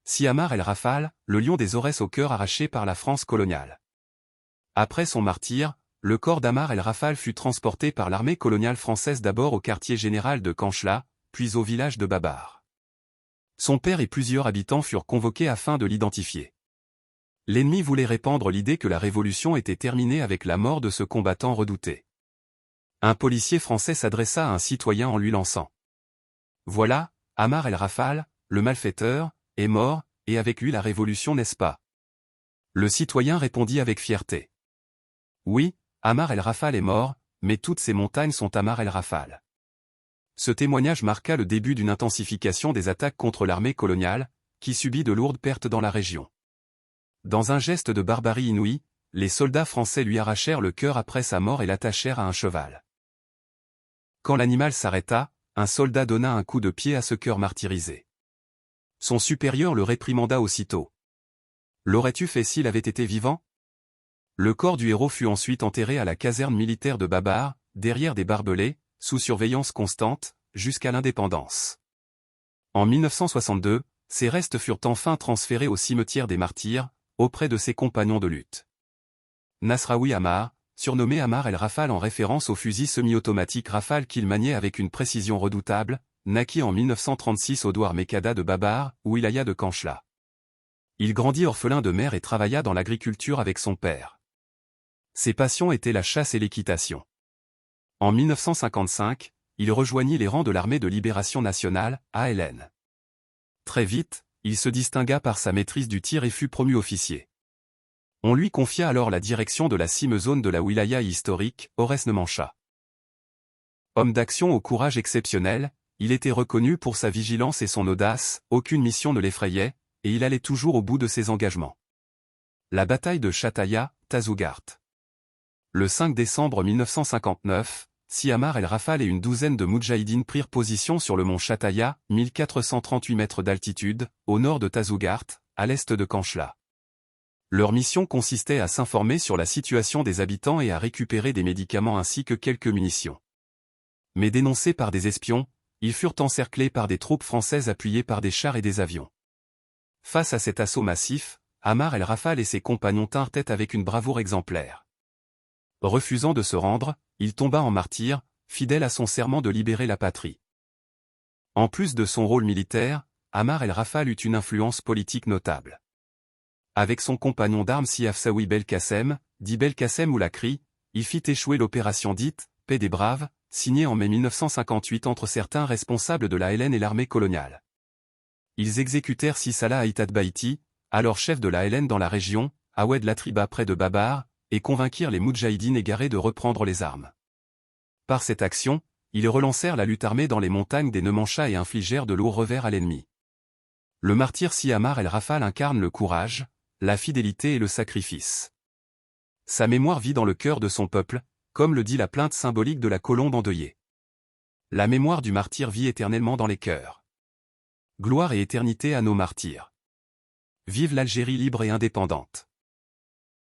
Siammar El Rafale, le lion des Aurès au cœur arraché par la France coloniale. Après son martyre, le corps d'Ammar El Rafale fut transporté par l'armée coloniale française d'abord au quartier général de Kanchla, puis au village de Babar. Son père et plusieurs habitants furent convoqués afin de l'identifier. L'ennemi voulait répandre l'idée que la révolution était terminée avec la mort de ce combattant redouté. Un policier français s'adressa à un citoyen en lui lançant: « Voilà, Ammar El Rafale, le malfaiteur, est mort, et avec lui la révolution, n'est-ce pas ?» Le citoyen répondit avec fierté: « Oui, Ammar El Rafale est mort, mais toutes ces montagnes sont Ammar El Rafale. » Ce témoignage marqua le début d'une intensification des attaques contre l'armée coloniale, qui subit de lourdes pertes dans la région. Dans un geste de barbarie inouïe, les soldats français lui arrachèrent le cœur après sa mort et l'attachèrent à un cheval. Quand l'animal s'arrêta, un soldat donna un coup de pied à ce cœur martyrisé. Son supérieur le réprimanda aussitôt. L'aurais-tu fait s'il avait été vivant? Le corps du héros fut ensuite enterré à la caserne militaire de Babar, derrière des barbelés, sous surveillance constante, jusqu'à l'indépendance. En 1962, ses restes furent enfin transférés au cimetière des Martyrs, auprès de ses compagnons de lutte. Nasraoui Ammar, surnommé Ammar El Rafale en référence au fusil semi-automatique Rafale qu'il maniait avec une précision redoutable, naquit en 1936 au douar Mekada de Babar, wilaya de Kanchla. Il grandit orphelin de mère et travailla dans l'agriculture avec son père. Ses passions étaient la chasse et l'équitation. En 1955, il rejoignit les rangs de l'Armée de Libération Nationale, ALN. Très vite, il se distingua par sa maîtrise du tir et fut promu officier. On lui confia alors la direction de la cime zone de la wilaya historique, Aurès-Nemancha. Homme d'action au courage exceptionnel, il était reconnu pour sa vigilance et son audace, aucune mission ne l'effrayait, et il allait toujours au bout de ses engagements. La bataille de Chataya, Tazougart. Le 5 décembre 1959, Siammar El Rafale et une douzaine de moudjahidines prirent position sur le mont Chataya, 1438 mètres d'altitude, au nord de Tazougart, à l'est de Kanchla. Leur mission consistait à s'informer sur la situation des habitants et à récupérer des médicaments ainsi que quelques munitions. Mais dénoncés par des espions, ils furent encerclés par des troupes françaises appuyées par des chars et des avions. Face à cet assaut massif, Ammar El Rafale et ses compagnons tinrent tête avec une bravoure exemplaire. Refusant de se rendre, il tomba en martyr, fidèle à son serment de libérer la patrie. En plus de son rôle militaire, Ammar El Rafale eut une influence politique notable. Avec son compagnon d'armes Si Hafsaoui Belkacem, dit Belkacem ou Lakri, il fit échouer l'opération dite « Paix des Braves », signée en mai 1958 entre certains responsables de la LN et l'armée coloniale. Ils exécutèrent Si Salah Haïtat Baïti, alors chef de la LN dans la région, à Oued Latriba près de Babar, et convainquirent les moudjahidines égarés de reprendre les armes. Par cette action, ils relancèrent la lutte armée dans les montagnes des Nemancha et infligèrent de lourds revers à l'ennemi. Le martyr Siammar El Rafale incarne le courage, la fidélité et le sacrifice. Sa mémoire vit dans le cœur de son peuple, comme le dit la plainte symbolique de la colombe endeuillée. La mémoire du martyr vit éternellement dans les cœurs. Gloire et éternité à nos martyrs. Vive l'Algérie libre et indépendante.